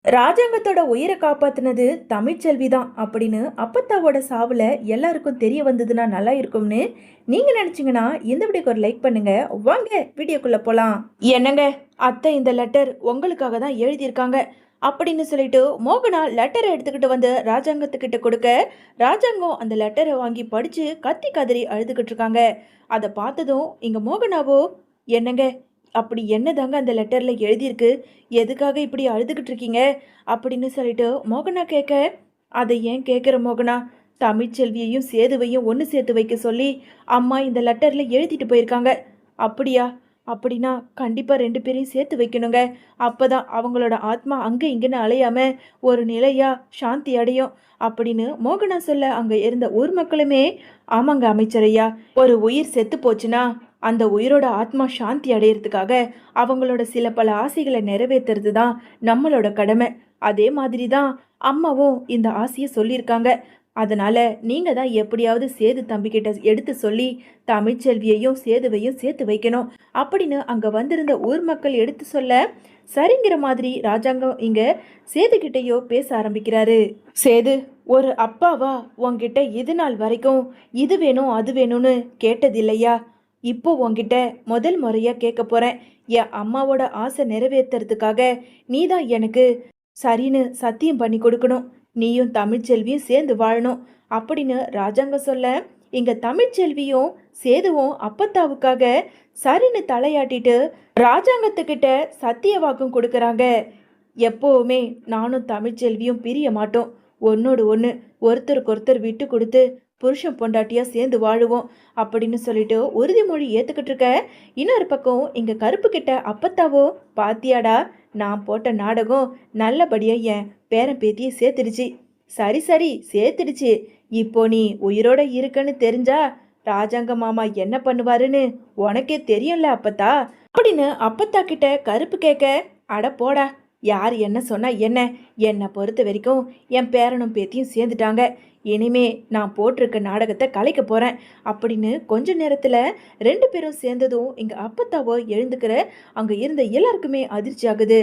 ராஜாங்கத்தோட உயிரை காப்பாத்தினது தமிழ்ச்செல்வி தான் அப்படின்னு அப்பத்தாவோட சாவுல எல்லாருக்கும் தெரிய வந்ததுன்னா நல்லா இருக்கும்னு நீங்க நினைச்சீங்கன்னா இந்த வீடியோக்கு ஒரு லைக் பண்ணுங்க. வாங்க வீடியோக்குள்ள போலாம். என்னங்க, அத்தை இந்த லெட்டர் உங்களுக்காக தான் எழுதியிருக்காங்க அப்படின்னு சொல்லிட்டு மோகனா லெட்டரை எடுத்துக்கிட்டு வந்து ராஜாங்கத்துக்கிட்ட கொடுக்க, ராஜாங்கம் அந்த லெட்டரை வாங்கி படிச்சு கத்தி கதறி அழுதுகிட்டு இருக்காங்க. அதை பார்த்ததும் இங்க மோகனாவோ, என்னங்க, அப்படி என்னதாங்க அந்த லெட்டர்ல எழுதியிருக்கு, எதுக்காக இப்படி அழுதுகிட்டு இருக்கீங்க அப்படின்னு சொல்லிட்டு மோகனா கேட்க, அதை ஏன் கேட்குற மோகனா, தமிழ்ச்செல்வியையும் சேதுவையும் ஒன்று சேர்த்து வைக்க சொல்லி அம்மா இந்த லெட்டர்ல எழுதிட்டு போயிருக்காங்க. அப்படியா? அப்படின்னா கண்டிப்பா ரெண்டு பேரையும் சேர்த்து வைக்கணுங்க. அப்பதான் அவங்களோட ஆத்மா அங்க இங்கன்னு அலையாம ஒரு நிலையா சாந்தி அடையும் அப்படின்னு மோகனா சொல்ல, அங்க இருந்த ஊர் மக்களுமே ஆமாங்க அமைச்சரையா, ஒரு உயிர் செத்து போச்சுன்னா அந்த உயிரோட ஆத்மா சாந்தி அடையிறதுக்காக அவங்களோட சில பல ஆசைகளை நிறைவேற்றுறது தான் நம்மளோட கடமை. அதே மாதிரி தான் அம்மாவும் இந்த ஆசையை சொல்லியிருக்காங்க. அதனால நீங்க தான் எப்படியாவது சேது தம்பிக்கிட்ட எடுத்து சொல்லி தமிழ்ச்செல்வியையும் சேதுவையும் சேர்த்து வைக்கணும் அப்படின்னு அங்க வந்திருந்த ஊர் மக்கள் எடுத்து சொல்ல, சரிங்கிற மாதிரி ராஜாங்கம் இங்க சேது கிட்டையோ பேச ஆரம்பிக்கிறாரு. சேது, ஒரு அப்பாவா உன்கிட்ட இது நாள் வரைக்கும் இது வேணும் அது வேணும்னு கேட்டதில்லையா? இப்போ உன்கிட்ட முதல் முறையா கேட்க போறேன். என் அம்மாவோட ஆசை நிறைவேற்றுறதுக்காக நீ தான் எனக்கு சரின்னு சத்தியம் பண்ணி கொடுக்கணும். நீயும் தமிழ்ச்செல்வியும் சேர்ந்து வாழணும் அப்படின்னு ராஜாங்கம் சொல்ல, இங்க தமிழ்ச்செல்வியும் சேதுவும் அப்பத்தாவுக்காக சரின்னு தலையாட்டிட்டு ராஜாங்கத்துக்கிட்ட சத்திய வாக்கும் கொடுக்கறாங்க. எப்பவுமே நானும் தமிழ்ச்செல்வியும் பிரிய மாட்டோம். ஒன்னோடு ஒன்று ஒருத்தருக்கு ஒருத்தர் விட்டு கொடுத்து புருஷன் பொண்டாட்டியா சேர்ந்து வாழுவோம் அப்படின்னு சொல்லிட்டு உறுதிமொழி ஏத்துக்கிட்டு இருக்க, இன்னொரு பக்கம் இங்க கருப்பு கிட்ட அப்பத்தாவோ, பாத்தியாடா, நான் போட்ட நாடகம் நல்லபடியா என் பேரன் பேத்தியை சேர்த்துடுச்சு. சரி சரி சேர்த்துடுச்சு. இப்போ நீ உயிரோட இருக்கன்னு தெரிஞ்சா ராஜாங்க மாமா என்ன பண்ணுவாருன்னு உனக்கே தெரியும்ல அப்பத்தா அப்படின்னு அப்பத்தா கிட்ட கருப்பு கேட்க, அட போடா, யார் என்ன சொன்னா என்ன, என்னை பொறுத்த வரைக்கும் என் பேரனும் பேத்தியும் சேர்ந்துட்டாங்க. இனிமே நான் போட்டிருக்க நாடகத்தை கலைக்க போறேன் அப்படின்னு கொஞ்ச நேரத்துல ரெண்டு பேரும் சேர்ந்ததும் இங்க அப்பத்தாவோ எழுந்துக்கிற, அங்க இருந்த எல்லாருக்குமே அதிர்ச்சி ஆகுது.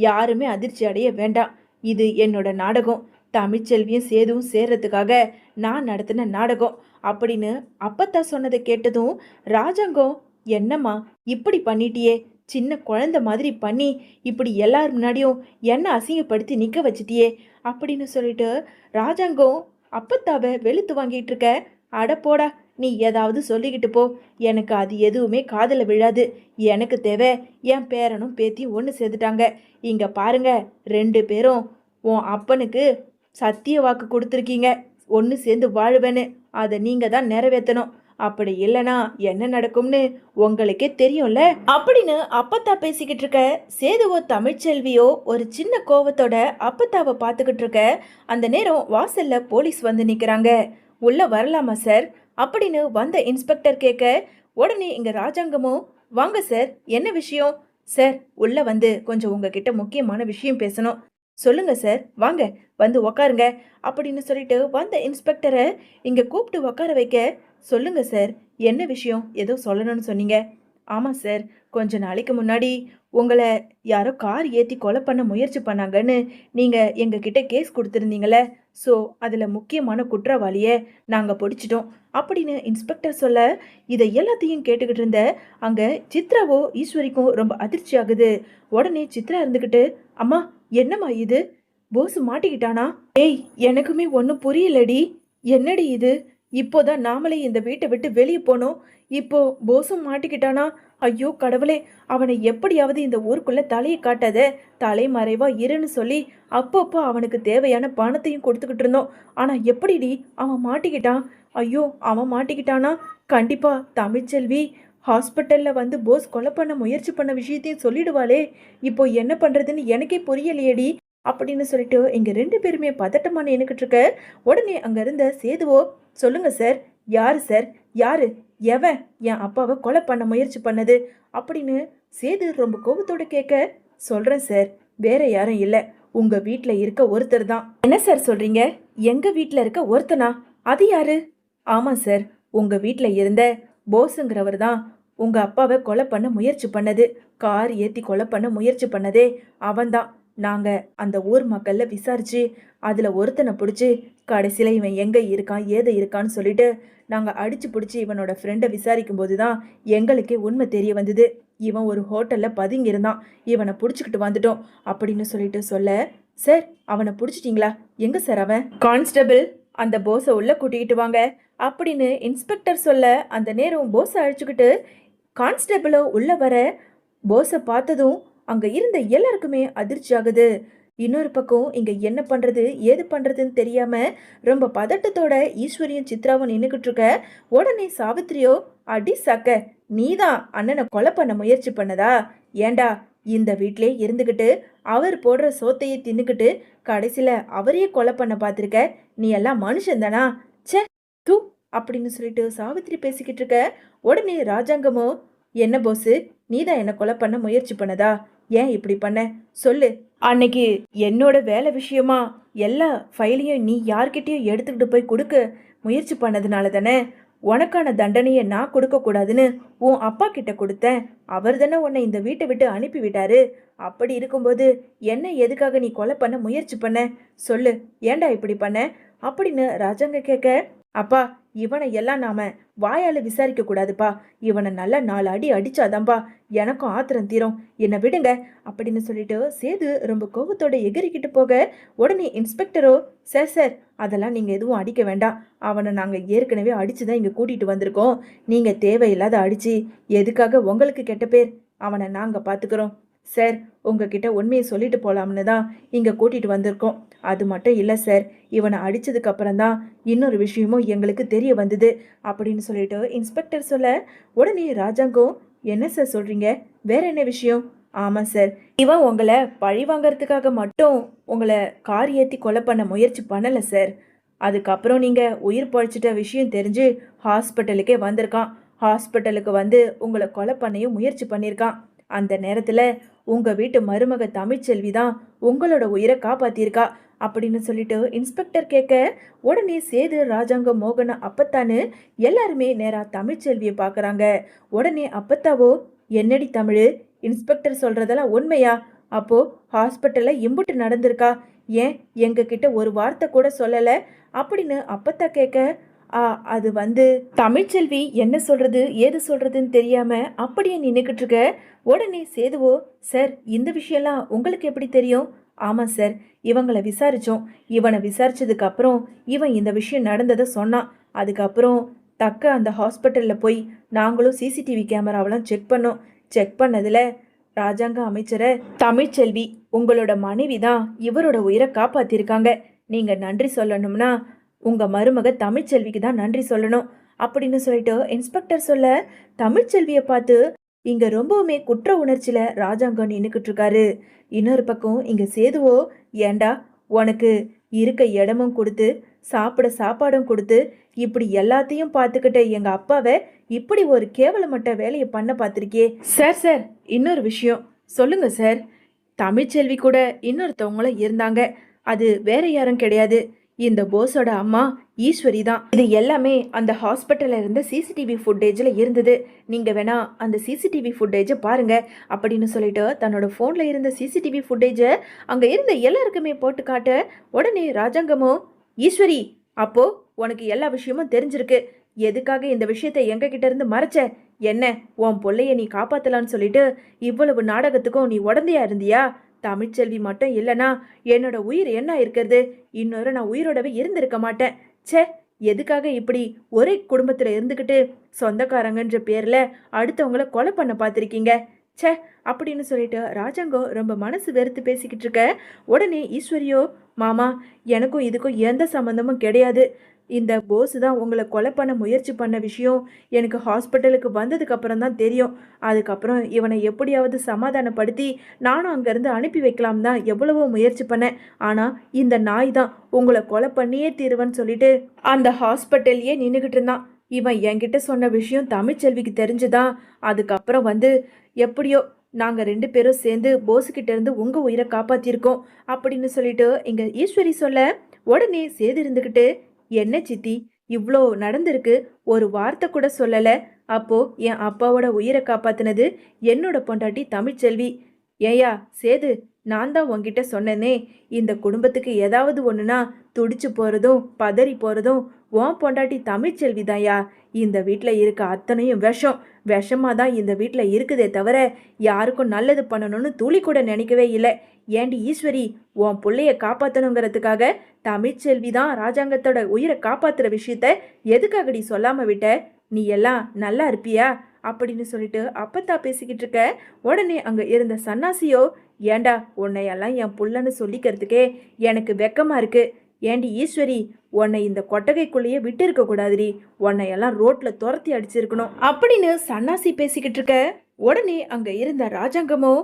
யாருமே அதிர்ச்சி அடைய வேண்டாம். இது என்னோட நாடகம். தமிழ்ச்செல்வியும் சேதுவும் சேர்றதுக்காக நான் நடத்தின நாடகம் அப்படின்னு அப்பத்தா சொன்னதை கேட்டதும் ராஜாங்கம், என்னம்மா இப்படி பண்ணிட்டியே, சின்ன குழந்தை மாதிரி பண்ணி இப்படி எல்லார் முன்னாடியும் என்ன அசிங்கப்படுத்தி நிற்க வச்சிட்டியே அப்படின்னு சொல்லிட்டு ராஜாங்கம் அப்பத்தாவை வெளுத்து வாங்கிட்டு இருக்க. அட போடா, நீ ஏதாவது சொல்லிக்கிட்டு போ, எனக்கு அது எதுவுமே காதல விழாது. எனக்கு தேவை என் பேரனும் பேத்தியும் ஒன்று சேர்ந்துட்டாங்க. இங்க பாருங்க, ரெண்டு பேரும் உன் அப்பனுக்கு சத்திய வாக்கு கொடுத்துருக்கீங்க, ஒன்று சேர்ந்து வாழுவேன்னு. அதை நீங்க தான் நிறைவேற்றணும். அப்படி இல்லைனா என்ன நடக்கும்னு உங்களுக்கே தெரியும்ல அப்படின்னு அப்பத்தா பேசிக்கிட்டு இருக்க. சேதுவோ தமிழ்ச்செல்வியோ ஒரு சின்ன கோவத்தோட அப்பத்தாவை பார்த்துக்கிட்டு இருக்க. அந்த நேரம் வாசல்ல போலீஸ் வந்து நிக்கிறாங்க. உள்ள வரலாமா சார் அப்படின்னு வந்த இன்ஸ்பெக்டர் கேட்க, உடனே இங்க ராஜாங்கமும், வாங்க சார், என்ன விஷயம் சார், உள்ள வந்து கொஞ்சம் உங்ககிட்ட முக்கியமான விஷயம் பேசணும். சொல்லுங்க சார், வாங்க வந்து உக்காருங்க அப்படின்னு சொல்லிட்டு வந்த இன்ஸ்பெக்டரை இங்க கூப்பிட்டு உக்கார வைக்க, சொல்லுங்க சார், என்ன விஷயம், ஏதோ சொல்லணும்னு சொன்னீங்க. ஆமாம் சார், கொஞ்ச நாளைக்கு முன்னாடி உங்களை யாரோ கார் ஏற்றி கொலை பண்ண முயற்சி பண்ணாங்கன்னு நீங்கள் எங்ககிட்ட கேஸ் கொடுத்துருந்தீங்களே, ஸோ அதில் முக்கியமான குற்றவாளியை நாங்கள் பிடிச்சிட்டோம் அப்படின்னு இன்ஸ்பெக்டர் சொல்ல, இதை எல்லாத்தையும் கேட்டுக்கிட்டு இருந்த அங்கே சித்ராவோ ஈஸ்வரிக்கும் ரொம்ப அதிர்ச்சி ஆகுது. உடனே சித்ரா இருந்துக்கிட்டு, அம்மா என்னம்மா இது, போஸ் மாட்டிக்கிட்டானா? ஏய், எனக்குமே ஒன்றும் புரியலடி, என்னடி இது, இப்போதான் நாமளே இந்த வீட்டை விட்டு வெளியே போனோம், இப்போ போஸும் மாட்டிக்கிட்டானா? ஐயோ கடவுளே, அவனை எப்படியாவது இந்த ஊருக்குள்ள தலையை காட்டாத, தலைமறைவா இருன்னு சொல்லி அப்பப்போ அவனுக்கு தேவையான பணத்தையும் கொடுத்துக்கிட்டு இருந்தோம். ஆனா எப்படிடி அவன் மாட்டிக்கிட்டான்? ஐயோ, அவன் மாட்டிக்கிட்டானா கண்டிப்பா தமிழ்ச்செல்வி ஹாஸ்பிட்டல்ல வந்து போஸ் கொலை பண்ண முயற்சி பண்ண விஷயத்தையும் சொல்லிடுவாளே, இப்போ என்ன பண்றதுன்னு எனக்கே புரியலையேடி அப்படின்னு சொல்லிட்டு இங்க ரெண்டு பேருமே பதட்டமான நின்னுக்கிட்டு இருக்க. உடனே அங்க இருந்த சேதுவோ, சொல்லுங்க சார், யாரு சார், யாரு, எவன் என் அப்பாவை கொலை பண்ண முயற்சி பண்ணது அப்படின்னு சேது ரொம்ப கோபத்தோட கேட்க, சொல்றேன் சார், வேற யாரும் இல்லை, உங்க வீட்டுல இருக்க ஒருத்தர் தான். என்ன சார் சொல்றீங்க, எங்க வீட்டுல இருக்க ஒருத்தனா, அது யாரு? ஆமா சார், உங்க வீட்டுல இருந்த போஸுங்கிறவர் தான் உங்க அப்பாவை கொலை பண்ண முயற்சி பண்ணது, கார் ஏத்தி கொலை பண்ண முயற்சி பண்ணதே அவன்தான். நாங்க அந்த ஊர் மக்கள்ல விசாரிச்சு அதுல ஒருத்தனை பிடிச்சி கடைசியில இவன் எங்க இருக்கான் ஏது இருக்கான்னு சொல்லிட்டு நாங்க அடிச்சு பிடிச்சி இவனோட ஃப்ரெண்டை விசாரிக்கும் போதுதான் எங்களுக்கே உண்மை தெரிய வந்தது. இவன் ஒரு ஹோட்டல்ல பதுங்கி இருந்தான். இவனை பிடிச்சிக்கிட்டு வந்துட்டோம் அப்படின்னு சொல்லிட்டு சொல்ல, சார் அவனை பிடிச்சிட்டீங்களா? எங்க சார் அவன்? கான்ஸ்டபிள், அந்த போஸை உள்ள கூட்டிகிட்டு வாங்க அப்படின்னு இன்ஸ்பெக்டர் சொல்ல, அந்த நேரம் போஸை அழைச்சிக்கிட்டு கான்ஸ்டபிளோ உள்ள வர, போஸை பார்த்ததும் அங்க இருந்த எல்லாருக்குமே அதிர்ச்சி ஆகுது. இன்னொரு பக்கம் இங்க என்ன பண்றது ஏது பண்றதுன்னு தெரியாம ரொம்ப பதட்டத்தோட ஈஸ்வரியும் சித்ராவும் நின்னுக்கிட்டு இருக்க, உடனே சாவித்திரியோ, அடி சக்க, நீதான் அண்ணனை கொலை பண்ண முயற்சி பண்ணதா? ஏண்டா இந்த வீட்டிலே இருந்துக்கிட்டு அவர் போடுற சோத்தையை தின்னுக்கிட்டு கடைசியில அவரையே கொலை பண்ண பார்த்துருக்க, நீ எல்லாம் மனுஷன்தானா? ச்சே தூ அப்படின்னு சொல்லிட்டு சாவித்திரி பேசிக்கிட்டு இருக்க, உடனே ராஜாங்கமோ, என்ன போஸு, நீதான் என்ன கொலை பண்ண முயற்சி பண்ணதா? ஏன் இப்படி பண்ண சொல்லு. அன்னைக்கு என்னோட வேலை விஷயமா எல்லா ஃபைலையும் நீ யார்கிட்டயும் எடுத்துக்கிட்டு போய் கொடுக்க முயற்சி பண்ணதுனால தானே உனக்கான தண்டனையை நான் கொடுக்கக்கூடாதுன்னு உன் அப்பா கிட்ட கொடுத்தேன். அவர் தானே உன்னை இந்த வீட்டை விட்டு அனுப்பி விட்டாரு. அப்படி இருக்கும்போது என்ன எதுக்காக நீ கொலை பண்ண முயற்சி பண்ண சொல்லு. ஏண்டா இப்படி பண்ண அப்படின்னு ராஜாங்க கேட்க, அப்பா இவனை எல்லாம் நாம வாயால விசாரிக்க கூடாதுப்பா. இவனை நல்லா 4 அடி அடிச்சாதான்பா எனக்கும் ஆத்திரம் தீரும். என்னை விடுங்க அப்படின்னு சொல்லிட்டு சேது ரொம்ப கோபத்தோட எகிரிக்கிட்டு போக, உடனே இன்ஸ்பெக்டரோ, சார் சார் அதெல்லாம் நீங்க எதுவும் அடிக்க வேண்டாம். அவனை நாங்க ஏற்கனவே அடிச்சுதான் இங்க கூட்டிட்டு வந்திருக்கோம். நீங்க தேவையில்லாத அடிச்சு எதுக்காக உங்களுக்கு கெட்ட பேர்? அவனை நாங்க பாத்துக்கிறோம். சார் உங்ககிட்ட உண்மையை சொல்லிட்டு போலாம்னு தான் இங்க கூட்டிட்டு வந்திருக்கோம். அது மட்டும் இல்லை சார், இவனை அடிச்சதுக்கு அப்புறம் தான் இன்னொரு விஷயமும் எங்களுக்கு தெரிய வந்தது அப்படின்னு சொல்லிட்டு இன்ஸ்பெக்டர் சொல்ல, உடனே ராஜாங்கம், என்ன சார் சொல்றீங்க? வேற என்ன விஷயம்? ஆமாம் சார், இவன் உங்களை பழி வாங்கறதுக்காக மட்டும் உங்களை கார் ஏற்றி கொலை பண்ண முயற்சி பண்ணலை சார். அதுக்கப்புறம் நீங்கள் உயிர் பழிச்சிட்ட விஷயம் தெரிஞ்சு ஹாஸ்பிட்டலுக்கே வந்திருக்கான். ஹாஸ்பிட்டலுக்கு வந்து உங்களை கொலை பண்ணையும் முயற்சி பண்ணியிருக்கான். அந்த நேரத்தில் உங்கள் வீட்டு மருமக தமிழ்ச்செல்வி தான் உங்களோட உயிரை காப்பாற்றியிருக்கா அப்படின்னு சொல்லிட்டு இன்ஸ்பெக்டர் கேட்க, உடனே சேது ராஜாங்கம் மோகன அப்பத்தான்னு எல்லாருமே நேராக தமிழ்ச்செல்வியை பார்க்குறாங்க. உடனே அப்பத்தாவோ, என்னடி தமிழ், இன்ஸ்பெக்டர் சொல்கிறதெல்லாம் உண்மையா? அப்போ ஹாஸ்பிட்டலில் இம்புட்டு நடந்திருக்கா? ஏன் எங்ககிட்ட ஒரு வார்த்தை கூட சொல்லலை அப்படின்னு அப்பத்தா கேட்க, அது வந்து தமிழ்ச்செல்வி என்ன சொல்றது ஏது சொல்றதுன்னு தெரியாம அப்படியே நின்றுக்கிட்டு இருக்க. உடனே சேதுவோ, சார் இந்த விஷயம்லாம் உங்களுக்கு எப்படி தெரியும்? ஆமாம் சார், இவங்களை விசாரித்தோம். இவனை விசாரிச்சதுக்கு அப்புறம் இவன் இந்த விஷயம் நடந்ததை சொன்னான். அதுக்கப்புறம் தக்க அந்த ஹாஸ்பிட்டலில் போய் நாங்களும் சிசிடிவி கேமராவெல்லாம் செக் பண்ணோம். செக் பண்ணதில் ராஜாங்க அமைச்சரை தமிழ்ச்செல்வி உங்களோட மனைவி தான் இவரோட உயிரை காப்பாற்றிருக்காங்க. நீங்கள் நன்றி சொல்லணும்னா உங்கள் மருமக தமிழ்ச்செல்விக்கு தான் நன்றி சொல்லணும் அப்படின்னு சொல்லிட்டு இன்ஸ்பெக்டர் சொல்ல, தமிழ்ச்செல்வியை பார்த்து இங்கே ரொம்பவுமே குற்ற உணர்ச்சியில் ராஜாங்கம் நின்றுக்கிட்டு இருக்காரு. இன்னொரு பக்கம் இங்கே சேதுவோ, ஏண்டா உனக்கு இருக்க இடமும் கொடுத்து சாப்பிட சாப்பாடும் கொடுத்து இப்படி எல்லாத்தையும் பார்த்துக்கிட்ட எங்கள் அப்பாவை இப்படி ஒரு கேவலமட்ட வேலையை பண்ண பார்த்துருக்கியே. சார் சார் இன்னொரு விஷயம் சொல்லுங்க சார். தமிழ்ச்செல்வி கூட இன்னொருத்தவங்களும் இருந்தாங்க. அது வேற யாரும் கிடையாது, இந்த போஸோட அம்மா ஈஸ்வரி தான். இது எல்லாமே அந்த ஹாஸ்பிட்டல்ல இருந்த சிசிடிவி ஃபுட்டேஜில் இருந்தது. நீங்க வேணா அந்த சிசிடிவி ஃபுட்டேஜை பாருங்க அப்படின்னு சொல்லிட்டு தன்னோட ஃபோனில் இருந்த சிசிடிவி ஃபுட்டேஜை அங்கே இருந்த எல்லாருக்குமே போட்டு காட்ட, உடனே ராஜாங்கமோ, ஈஸ்வரி அப்போ உனக்கு எல்லா விஷயமும் தெரிஞ்சிருக்கு. எதுக்காக இந்த விஷயத்தை எங்ககிட்ட இருந்து மறைச்ச? என்ன உன் பொள்ளைய நீ காப்பாத்தலான்னு சொல்லிட்டு இவ்வளவு நாடகத்துக்கும் நீ உடந்தையா இருந்தியா? தமிழ்ச்செல்வி மட்டும் இல்லைனா என்னோட உயிர் என்ன இருக்கிறது? இன்னொரு நான் உயிரோடவே இருந்திருக்க மாட்டேன். ச்சே, எதுக்காக இப்படி ஒரே குடும்பத்தில் இருந்துக்கிட்டு சொந்தக்காரங்கன்ற பேரில் அடுத்தவங்கள கொலை பண்ண பார்த்துருக்கீங்க? ச்சே அப்படின்னு சொல்லிட்டு ராஜாங்கம் ரொம்ப மனசு வெறுத்து பேசிக்கிட்டு இருக்க. உடனே ஈஸ்வரியோ, மாமா எனக்கும் இதுக்கும் எந்த சம்மந்தமும் கிடையாது. இந்த போஸ் தான் உங்களை கொலை பண்ண முயற்சி பண்ண விஷயம் எனக்கு ஹாஸ்பிட்டலுக்கு வந்ததுக்கு அப்புறம் தான் தெரியும். அதுக்கப்புறம் இவனை எப்படியாவது சமாதானப்படுத்தி நானும் அங்கேருந்து அனுப்பி வைக்கலாம் தான் எவ்வளவோ முயற்சி பண்ணேன். ஆனால் இந்த நாய் தான் உங்களை கொலை பண்ணியே தீருவன்னு சொல்லிட்டு அந்த ஹாஸ்பிட்டல்லையே நின்றுக்கிட்டு இருந்தான். இவன் என்கிட்ட சொன்ன விஷயம் தமிழ்ச்செல்விக்கு தெரிஞ்சுதான் அதுக்கப்புறம் வந்து எப்படியோ நாங்கள் 2 பேரும் சேர்ந்து போஸுக்கிட்ட இருந்து உங்கள் உயிரை காப்பாற்றிருக்கோம் அப்படின்னு சொல்லிட்டு இங்கே ஈஸ்வரி சொல்ல, உடனே சேது இருந்துக்கிட்டு, என்ன சித்தி இவ்வளோ நடந்திருக்கு, ஒரு வார்த்தை கூட சொல்லலை. அப்போ என் அப்பாவோட உயிரை காப்பாத்தினது என்னோட பொண்டாட்டி தமிழ்ச்செல்வி. ஏயா சேது, நான் தான் உன்கிட்ட சொன்னேனே, இந்த குடும்பத்துக்கு ஏதாவது ஒன்றுனா துடிச்சு போகிறதும் பதறி போகிறதும் உன் பொண்டாட்டி தமிழ்ச்செல்வி தான்யா. இந்த வீட்டில் இருக்க அத்தனையும் விஷமாக தான் இந்த வீட்டில் இருக்குதே தவிர யாருக்கும் நல்லது பண்ணணும்னு துளி கூட நினைக்கவே இல்லை. ஏண்டி ஈஸ்வரி, உன் பிள்ளைய காப்பாற்றணுங்கிறதுக்காக தமிழ்ச்செல்வி தான் ராஜாங்கத்தோட உயிரை காப்பாற்றுற விஷயத்த எதுக்காகடி சொல்லாமல் விட்ட? நீ எல்லாம் நல்லா இருப்பியா அப்படின்னு சொல்லிட்டு அப்பத்தா பேசிக்கிட்டு இருக்க. உடனே அங்கே இருந்த சன்னாசியோ, ஏண்டா உன்னையெல்லாம் என் புள்ளன்னு சொல்லிக்கிறதுக்கே எனக்கு வெக்கமா இருக்கு. ஏண்டி ஈஸ்வரி, உன்னை இந்த கொட்டகைக்குள்ளேயே விட்டு இருக்க கூடாதுடி, உன்னையெல்லாம் ரோட்ல துரத்தி அடிச்சிருக்கணும் அப்படின்னு சன்னாசி பேசிக்கிட்டு இருக்க. உடனே அங்க இருந்த ராஜாங்கமோ,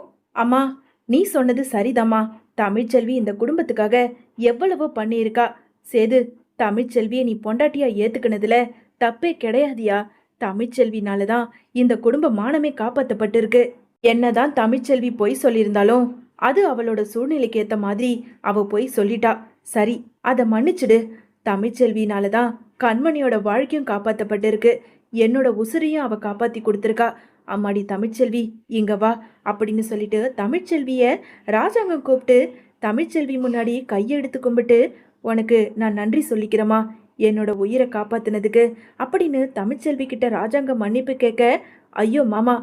அம்மா நீ சொன்னது சரிதாம்மா, தமிழ்ச்செல்வி இந்த குடும்பத்துக்காக எவ்வளவோ பண்ணியிருக்கா. சேது, தமிழ்ச்செல்வியை நீ பொண்டாட்டியா ஏத்துக்கினதுல தப்பே கிடையாதியா. தமிழ்ச்செல்வினால தான் இந்த குடும்ப மானமே காப்பாற்றப்பட்டிருக்கு. என்னதான் தமிழ்ச்செல்வி பொய் சொல்லியிருந்தாலும் அது அவளோட சூழ்நிலைக்கு ஏற்ற மாதிரி அவ பொய் சொல்லிட்டா. சரி, அதை மன்னிச்சிடு. தமிழ்ச்செல்வினால தான் கண்மணியோட வாழ்க்கையும் காப்பாற்றப்பட்டிருக்கு. என்னோட உசுரையும் அவ காப்பாத்தி கொடுத்துருக்கா. அம்மாடி தமிழ்ச்செல்வி, இங்க வா அப்படின்னு சொல்லிட்டு தமிழ்ச்செல்விய ராஜாங்கம் கூப்பிட்டு தமிழ்ச்செல்வி முன்னாடி கையெடுத்து கும்பிட்டு, உனக்கு நான் நன்றி சொல்லிக்கிறேம்மா, என்னோட உயிரை காப்பாத்தினதுக்கு அப்படின்னு தமிழ்ச்செல்வி கிட்ட ராஜாங்கம் மன்னிப்பு கேட்க, ஐயோ மாமா,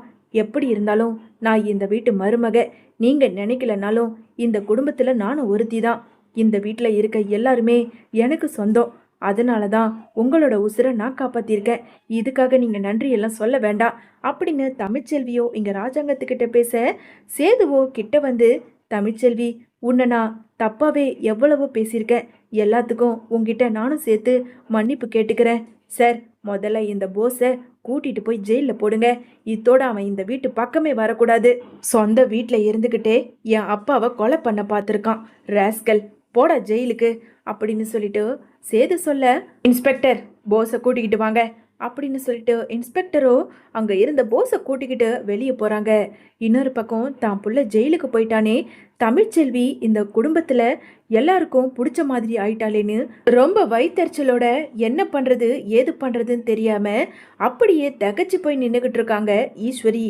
எப்படி இருந்தாலும் நான் இந்த வீட்டு மருமக. நீங்க நினைக்கலனாலும் இந்த குடும்பத்துல நானும் ஒருத்தி தான். இந்த வீட்டில் இருக்க எல்லாருமே எனக்கு சொந்தம். அதனால தான் உங்களோட உசுரை நான் காப்பாத்திருக்கேன். இதுக்காக நீங்க நன்றி எல்லாம் சொல்ல வேண்டாம் அப்படின்னு தமிழ்ச்செல்வியோ இங்க ராஜாங்கத்துக்கிட்ட பேச, சேதுவோ கிட்ட வந்து, தமிழ்ச்செல்வி, உன்னை நான் தப்பாவே எவ்வளவோ பேசியிருக்கேன். எல்லாத்துக்கும் உங்ககிட்ட நானும் சேர்த்து மன்னிப்பு கேட்டுக்கிறேன். சார், முதல்ல இந்த போஸை கூட்டிட்டு போய் ஜெயிலில் போடுங்க. இத்தோட அவன் இந்த வீட்டு பக்கமே வரக்கூடாது. சொந்த வீட்டில் இருந்துக்கிட்டே என் அப்பாவை கொலை பண்ண பார்த்துருக்கான். ராஸ்கல், போடா ஜெயிலுக்கு அப்படின்னு சொல்லிட்டு சேது சொல்ல, இன்ஸ்பெக்டர், போஸை கூட்டிக்கிட்டு வாங்க அப்படின்னு சொல்லிட்டு இன்ஸ்பெக்டரோ அங்கே இருந்த போஸை கூட்டிக்கிட்டு வெளியே போகிறாங்க. இன்னொரு பக்கம் தான் புள்ள ஜெயிலுக்கு போயிட்டானே, தமிழ்ச்செல்வி இந்த குடும்பத்தில் எல்லாருக்கும் பிடிச்ச மாதிரி ஆயிட்டாளேன்னு ரொம்ப வயிற்றுச்சலோட என்ன பண்ணுறது ஏது பண்ணுறதுன்னு தெரியாமல் அப்படியே தகச்சு போய் நின்றுக்கிட்டு இருக்காங்க ஈஸ்வரி.